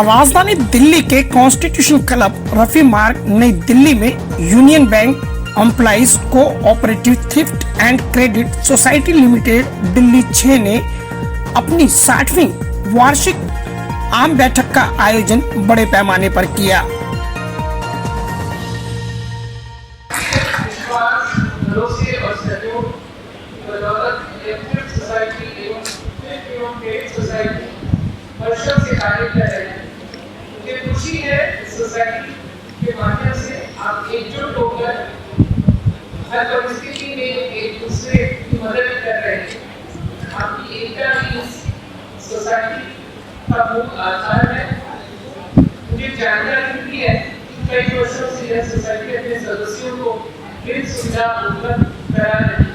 राजधानी दिल्ली के constitution club Rafi मार्ग नई दिल्ली में union bank employees cooperative thrift and credit society limited Delhi 6 ने अपनी 60वीं वार्षिक आम बैठक का आयोजन बड़े पैमाने पर किया। वर्षों से कार्य कर रहे हैं। मुझे खुशी है इस सोसाइटी के माध्यम से आप एकजुट होकर हर परिस्थिति में एक दूसरे की मदद कर रहे हैं। आपकी एकता ही इस सोसाइटी का मूल आधार है। मुझे जानकारी भी है कि कई वर्षों से यह सोसाइटी अपने सदस्यों को विभिन्न सुविधा उपलब्ध करा रही है।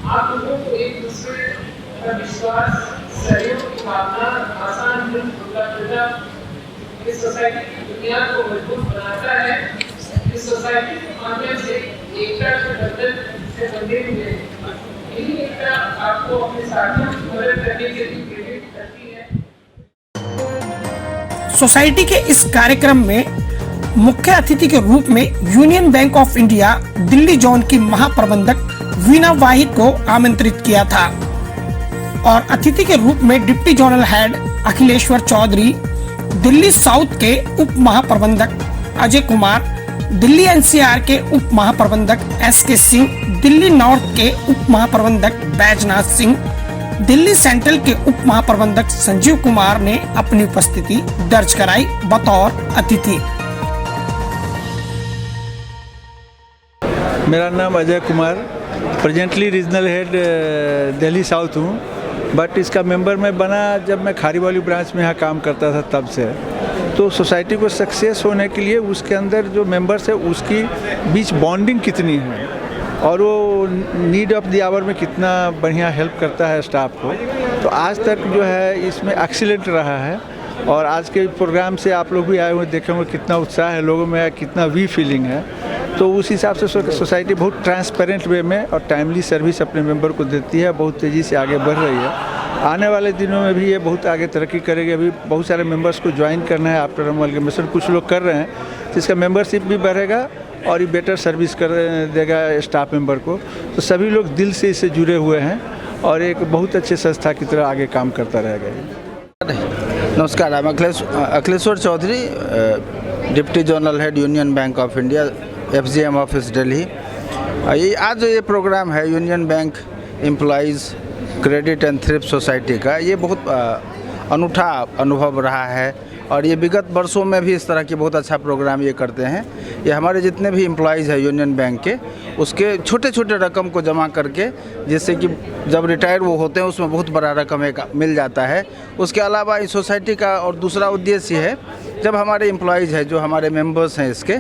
आप लोगों को एक दूसरे का विश्वास, सहयोग की भावना, आसान उपलब्धता इस सोसाइटी की बुनियाद को मजबूत बनाता है। इस सोसाइटी के माध्यम से एकता के बंधन से बंधे हुए यही एकता आपको अपने साथियों की मदद करने के लिए प्रेरित करती है। सोसाइटी के इस कार्यक्रम में मुख्य अतिथि के रूप में union Bank of India Delhi zone की महाप्रबंधक वीना वाहिद को आमंत्रित किया था और अतिथि के रूप में deputy zonal head Akhileshwar Chaudhary, Delhi south के उप महाप्रबंधक अजय कुमार, दिल्ली एनसीआर के उप महाप्रबंधक एसके सिंह, दिल्ली नॉर्थ के उप महाप्रबंधक बैजनाथ सिंह, दिल्ली सेंट्रल के उप महाप्रबंधक संजीव कुमार ने अपनी उपस्थिति दर्ज कराई बतौर अतिथि। मेरा नाम Ajay Kumar, presently regional head Delhi south हूँ, बट इसका मेंबर मैं बना जब मैं खारीवाली ब्रांच में यहाँ काम करता था तब से। तो सोसाइटी को सक्सेस होने के लिए उसके अंदर जो मेंबर्स है उसकी बीच बॉन्डिंग कितनी है और वो नीड ऑफ द आवर में कितना बढ़िया हेल्प करता है स्टाफ को, तो आज तक जो है इसमें एक्सीलेंट रहा है। और आज के प्रोग्राम से आप लोग भी आए हुए देखेंगे कितना उत्साह है लोगों में, कितना वी फीलिंग है। तो उस हिसाब से सोसाइटी बहुत ट्रांसपेरेंट वे में और टाइमली सर्विस अपने मेंबर को देती है, बहुत तेज़ी से आगे बढ़ रही है। आने वाले दिनों में भी ये बहुत आगे तरक्की करेगी। अभी बहुत सारे मेंबर्स को ज्वाइन करना है आफ्टर अमलगमेशन, कुछ लोग कर रहे हैं, जिसका मेंबरशिप भी बढ़ेगा और ये बेटर सर्विस कर देगा स्टाफ मेंबर को। तो सभी लोग दिल से इससे जुड़े हुए हैं और एक बहुत अच्छे संस्था की तरह आगे काम करता रहेगा। नमस्कार, मैं Akhileshwar Chaudhary, deputy general head Union Bank of India, FGM office Delhi. आज ये प्रोग्राम है Union Bank employees credit and thrift society का। ये बहुत अनूठा अनुभव रहा है और ये विगत वर्षों में भी इस तरह की बहुत अच्छा प्रोग्राम ये करते हैं। ये हमारे जितने भी एम्प्लॉइज़ हैं यूनियन बैंक के, उसके छोटे छोटे रकम को जमा करके, जिससे कि जब रिटायर वो होते हैं उसमें बहुत बड़ा रकम एक मिल जाता है। उसके अलावा इस सोसाइटी का और दूसरा उद्देश्य है, जब हमारे एम्प्लॉइज़ हैं जो हमारे मेंबर्स हैं, इसके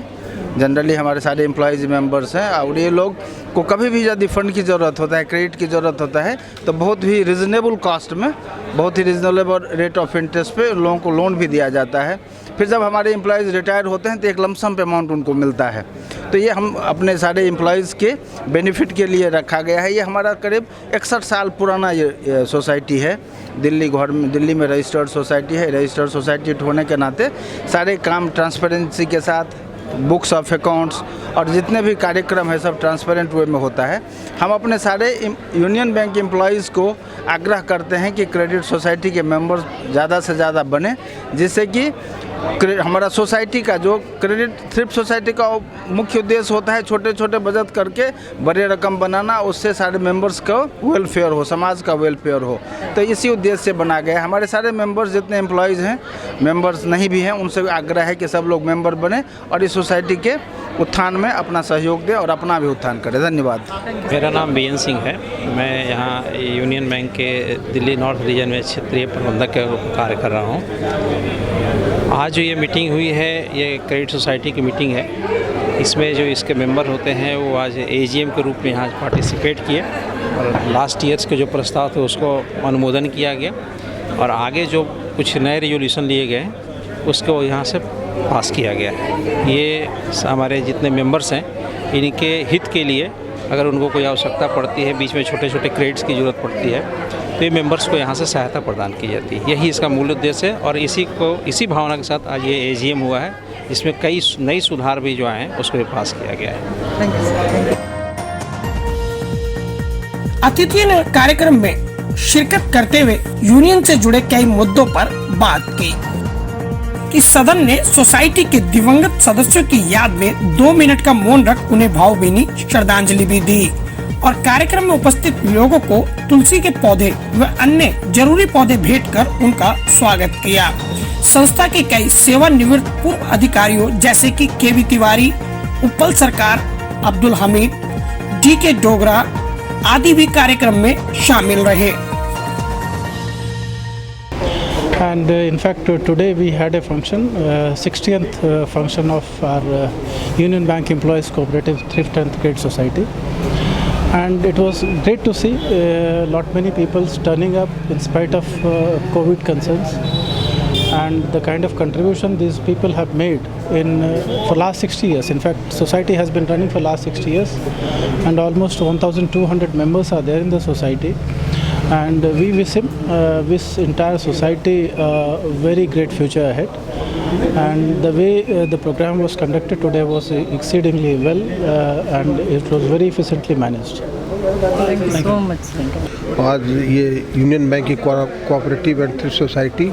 जनरली हमारे सारे एम्प्लॉइज़ मेंबर्स हैं, और ये लोग को कभी भी यदि फंड की ज़रूरत होता है, क्रेडिट की ज़रूरत होता है, तो बहुत ही रिजनेबल कॉस्ट में, बहुत ही रिजनेबल रेट ऑफ इंटरेस्ट पे लोगों को लोन भी दिया जाता है। फिर जब हमारे एम्प्लॉइज़ रिटायर होते हैं तो एक लमसम पे अमाउंट उनको मिलता है। तो ये हम अपने सारे एम्प्लॉइज़ के बेनिफिट के लिए रखा गया है। ये हमारा करीब 61 साल पुराना ये सोसाइटी है। दिल्ली में रजिस्टर्ड सोसाइटी है। रजिस्टर्ड सोसाइटी होने के नाते सारे काम ट्रांसपेरेंसी के साथ, बुक्स ऑफ अकाउंट्स और जितने भी कार्यक्रम है सब ट्रांसपेरेंट वे में होता है। हम अपने सारे यूनियन बैंक एम्प्लॉइज़ को आग्रह करते हैं कि क्रेडिट सोसाइटी के मेंबर्स ज़्यादा से ज़्यादा बने, जिससे कि हमारा सोसाइटी का जो क्रेडिट थ्रिफ्ट सोसाइटी का मुख्य उद्देश्य होता है छोटे छोटे बचत करके बड़े रकम बनाना, उससे सारे मेंबर्स का वेलफेयर हो, समाज का वेलफेयर हो। तो इसी उद्देश्य से बना गया है। हमारे सारे मेंबर्स जितने एम्प्लॉइज़ हैं, मेंबर्स नहीं भी हैं, उनसे आग्रह है कि सब लोग मेंबर बने और इस सोसाइटी के उत्थान में अपना सहयोग दें और अपना भी उत्थान करें। धन्यवाद। मेरा नाम BN सिंह है। मैं यहाँ यूनियन बैंक के दिल्ली नॉर्थ रीजन में क्षेत्रीय प्रबंधक के रूप में कार्य कर रहा हूँ। आज जो ये मीटिंग हुई है, ये क्रेडिट सोसाइटी की मीटिंग है। इसमें जो इसके मेंबर होते हैं वो आज AGM के रूप में यहाँ पार्टिसिपेट किए और लास्ट ईयर्स के जो प्रस्ताव थे उसको अनुमोदन किया गया और आगे जो कुछ नए रेजोल्यूशन लिए गए उसको यहाँ से पास किया गया है। ये हमारे जितने मेंबर्स हैं इनके हित के लिए अगर उनको कोई आवश्यकता पड़ती है, बीच में छोटे छोटे क्रेडिट्स की ज़रूरत पड़ती है तो ये मेंबर्स को यहाँ से सहायता प्रदान की जाती है। यही इसका मूल उद्देश्य है और इसी भावना के साथ आज ये AGM हुआ है, जिसमें कई नई सुधार भी जो आए हैं उसको भी पास किया गया है। अतिथियों ने कार्यक्रम में शिरकत करते हुए यूनियन से जुड़े कई मुद्दों पर बात की कि सदन ने सोसाइटी के दिवंगत सदस्यों की याद में 2 मिनट का मौन रख उन्हें भावभीनी श्रद्धांजलि भी दी और कार्यक्रम में उपस्थित लोगों को तुलसी के पौधे व अन्य जरूरी पौधे भेंट कर उनका स्वागत किया। संस्था के कई सेवानिवृत्त पूर्व अधिकारियों जैसे कि केवी तिवारी, उत्पल सरकार, अब्दुल हमीद, DK डोगरा आदि भी कार्यक्रम में शामिल रहे। And in fact today we had a function, 60th function of our Union Bank Employees Cooperative Thrift and Trade Society, and it was great to see lot many people turning up in spite of COVID concerns, and the kind of contribution these people have made in for last 60 years. In fact, society has been running for last 60 years, and almost 1,200 members are there in the society. And we wish entire society a very great future ahead. And the way the program was conducted today was exceedingly well, and it was very efficiently managed. Thank you so much. आज ये union bank की cooperative and thrift society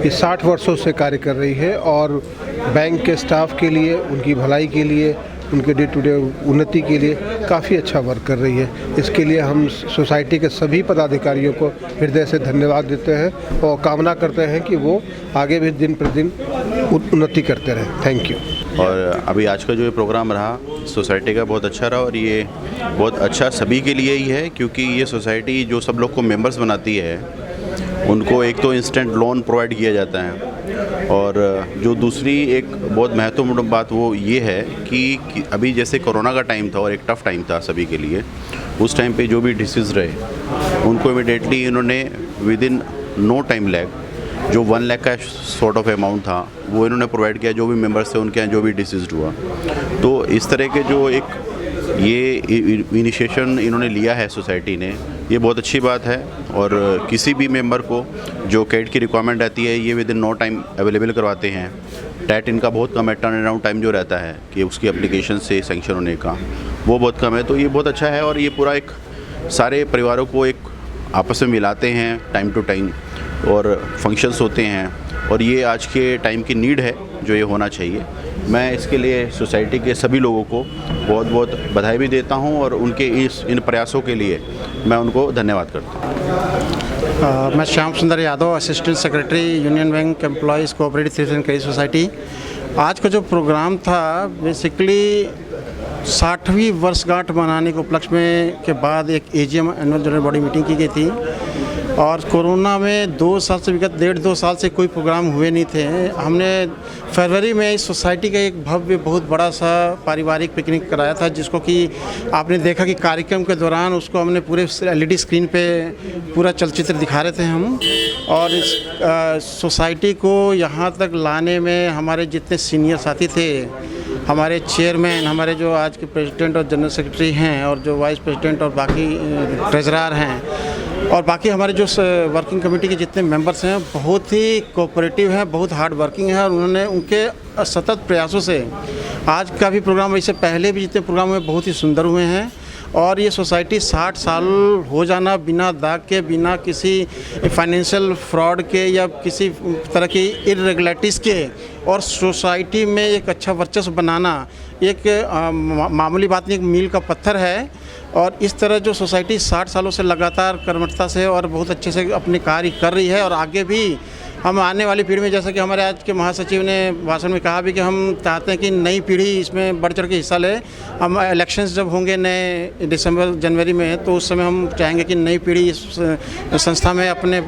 ये 60 वर्षों से कार्य कर रही है और बैंक के स्टाफ के लिए, उनकी भलाई के लिए, उनके डे टू डे उन्नति के लिए काफ़ी अच्छा वर्क कर रही है। इसके लिए हम सोसाइटी के सभी पदाधिकारियों को हृदय से धन्यवाद देते हैं और कामना करते हैं कि वो आगे भी दिन प्रतिदिन उन्नति करते रहें। Thank you. और अभी आज का जो ये प्रोग्राम रहा सोसाइटी का बहुत अच्छा रहा और ये बहुत अच्छा सभी के लिए ही है, क्योंकि ये सोसाइटी जो सब लोग को मेंबर्स बनाती है उनको एक तो इंस्टेंट लोन प्रोवाइड किया जाता है, और जो दूसरी एक बहुत महत्वपूर्ण बात वो ये है कि अभी जैसे कोरोना का टाइम था और एक टफ़ टाइम था सभी के लिए, उस टाइम पे जो भी डिसीज़ रहे उनको इमीडिएटली इन्होंने within no time lag जो 1 लाख का सॉर्ट ऑफ अमाउंट था वो इन्होंने प्रोवाइड किया जो भी मेंबर्स थे उनके यहाँ जो भी डिसीज़ हुआ। तो इस तरह के जो एक ये इनिशिएशन इन्होंने लिया है सोसाइटी ने, ये बहुत अच्छी बात है। और किसी भी मेंबर को जो कैट की रिक्वायरमेंट रहती है ये within no time available करवाते हैं। टैट इनका बहुत कम है, टर्न अराउंड टाइम जो रहता है कि उसकी एप्लीकेशन से सैंक्शन होने का वो बहुत कम है। तो ये बहुत अच्छा है और ये पूरा एक सारे परिवारों को एक आपस में मिलाते हैं टाइम टू टाइम और फंक्शंस होते हैं, और ये आज के टाइम की नीड है जो ये होना चाहिए। मैं इसके लिए सोसाइटी के सभी लोगों को बहुत बहुत बधाई भी देता हूं और उनके इन प्रयासों के लिए मैं उनको धन्यवाद करता हूं। मैं श्याम सुंदर Yadav, assistant secretary union bank employees cooperative thrift and trade society. आज का जो प्रोग्राम था बेसिकली 60वीं वर्षगांठ मनाने के उपलक्ष्य में के बाद एक AGM annual general body meeting की गई थी, और कोरोना में 2 साल से विगत 1.5-2 साल से कोई प्रोग्राम हुए नहीं थे। हमने फरवरी में इस सोसाइटी का एक भव्य बहुत बड़ा सा पारिवारिक पिकनिक कराया था, जिसको कि आपने देखा कि कार्यक्रम के दौरान उसको हमने पूरे LED स्क्रीन पे पूरा चलचित्र दिखा रहे थे हम। और इस सोसाइटी को यहाँ तक लाने में हमारे जितने सीनियर साथी थे, हमारे चेयरमैन, हमारे जो आज के प्रेसिडेंट और जनरल सेक्रेटरी हैं, और जो वाइस प्रेसिडेंट और बाकी ट्रेजरर हैं, और बाकी हमारे जो वर्किंग कमेटी के जितने मेंबर्स हैं, बहुत ही कोऑपरेटिव हैं, बहुत हार्ड वर्किंग हैं, और उन्होंने उनके सतत प्रयासों से आज का भी प्रोग्राम, इससे पहले भी जितने प्रोग्राम हुए बहुत ही सुंदर हुए हैं। और ये सोसाइटी 60 साल हो जाना बिना दाग के, बिना किसी फाइनेंशियल फ्रॉड के या किसी तरह की इरेगुलरिटीज़ के, और सोसाइटी में एक अच्छा वर्चस्व बनाना एक मामूली बात नहीं, एक मील का पत्थर है। और इस तरह जो सोसाइटी 60 सालों से लगातार कर्मठता से और बहुत अच्छे से अपने कार्य कर रही है, और आगे भी हम आने वाली पीढ़ी में, जैसा कि हमारे आज के महासचिव ने भाषण में कहा भी कि हम चाहते हैं कि नई पीढ़ी इसमें बढ़ चढ़ के हिस्सा ले। हम इलेक्शंस जब होंगे नए दिसंबर जनवरी में, तो उस समय हम चाहेंगे कि नई पीढ़ी इस संस्था में अपने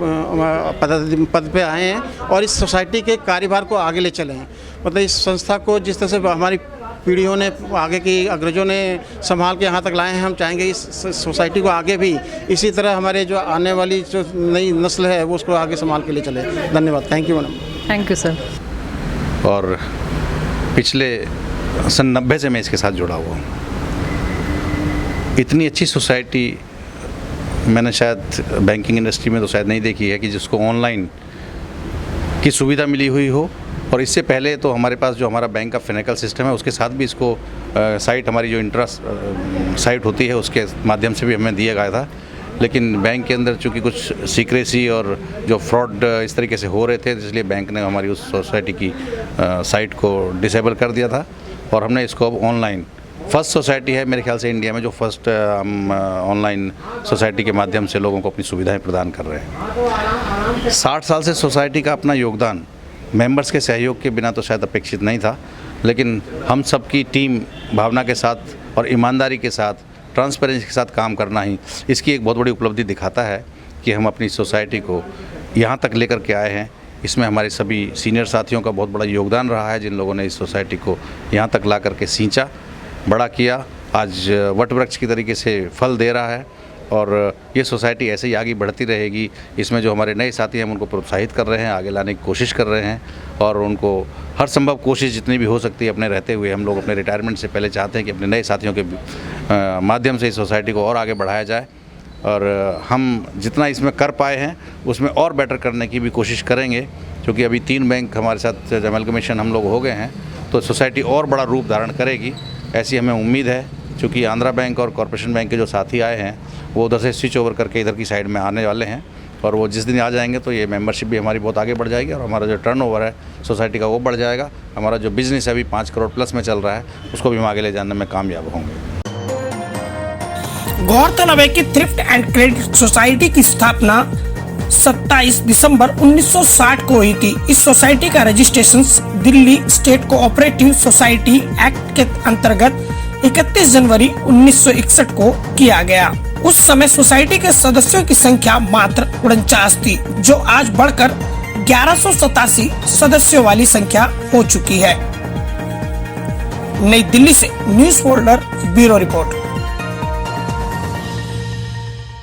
पद पे आएँ और इस सोसाइटी के कार्यभार को आगे ले चलें। मतलब इस संस्था को जिस तरह से हमारी पीढ़ियों ने, आगे की अग्रजों ने संभाल के यहाँ तक लाए हैं, हम चाहेंगे इस सोसाइटी को आगे भी इसी तरह हमारे जो आने वाली जो नई नस्ल है वो उसको आगे संभाल के ले चले। धन्यवाद। Thank you madam. Thank you sir. और पिछले सन 90 से मैं इसके साथ जुड़ा हुआ हूँ। इतनी अच्छी सोसाइटी मैंने शायद बैंकिंग इंडस्ट्री में तो शायद नहीं देखी है कि जिसको ऑनलाइन की सुविधा मिली हुई हो। और इससे पहले तो हमारे पास जो हमारा बैंक का फिजिकल सिस्टम है उसके साथ भी इसको साइट हमारी जो इंट्रा साइट होती है उसके माध्यम से भी हमें दिया गया था, लेकिन बैंक के अंदर चूँकि कुछ सीक्रेसी और जो फ्रॉड इस तरीके से हो रहे थे, इसलिए बैंक ने हमारी उस सोसाइटी की साइट को डिसेबल कर दिया था और हमने इसको अब ऑनलाइन, फर्स्ट सोसाइटी है मेरे ख्याल से इंडिया में जो फर्स्ट हम ऑनलाइन सोसाइटी के माध्यम से लोगों को अपनी सुविधाएं प्रदान कर रहे हैं। 60 साल से सोसाइटी का अपना योगदान मेंबर्स के सहयोग के बिना तो शायद अपेक्षित नहीं था, लेकिन हम सबकी टीम भावना के साथ और ईमानदारी के साथ, ट्रांसपेरेंसी के साथ काम करना ही इसकी एक बहुत बड़ी उपलब्धि दिखाता है कि हम अपनी सोसाइटी को यहाँ तक लेकर के आए हैं। इसमें हमारे सभी सीनियर साथियों का बहुत बड़ा योगदान रहा है, जिन लोगों ने इस सोसाइटी को यहाँ तक ला करके सींचा, बड़ा किया, आज वट वृक्ष की तरीके से फल दे रहा है और ये सोसाइटी ऐसे ही आगे बढ़ती रहेगी। इसमें जो हमारे नए साथी हैं हम उनको प्रोत्साहित कर रहे हैं, आगे लाने की कोशिश कर रहे हैं और उनको हर संभव कोशिश जितनी भी हो सकती है अपने रहते हुए, हम लोग अपने रिटायरमेंट से पहले चाहते हैं कि अपने नए साथियों के माध्यम से इस सोसाइटी को और आगे बढ़ाया जाए और हम जितना इसमें कर पाए हैं उसमें और बेटर करने की भी कोशिश करेंगे, क्योंकि अभी 3 बैंक हमारे साथ अमलगमेशन हम लोग हो गए हैं तो सोसाइटी और बड़ा रूप धारण करेगी, ऐसी हमें उम्मीद है। क्योंकि आंध्रा बैंक और कॉर्पोरेशन बैंक के जो साथी आए हैं वो उधर से स्विच ओवर करके इधर की साइड में आने वाले हैं और वो जिस दिन आ जाएंगे तो ये मेंबरशिप भी हमारी बहुत आगे बढ़ जाएगी और हमारा जो टर्नओवर है सोसाइटी का वो बढ़ जाएगा। हमारा जो बिज़नेस है अभी 5 करोड़ प्लस में चल रहा है उसको भी हम आगे ले जाने में कामयाब होंगे। गौरतलब है कि थ्रिफ्ट एंड क्रेडिट सोसाइटी की स्थापना 27 दिसंबर 1960 को हुई थी। इस सोसाइटी का registration Delhi state cooperative society act के अंतर्गत 31 जनवरी 1961 को किया गया। उस समय सोसाइटी के सदस्यों की संख्या मात्र 49 थी, जो आज बढ़कर 1187 सदस्यों वाली संख्या हो चुकी है। नई दिल्ली से न्यूज़ फोल्डर ब्यूरो रिपोर्ट।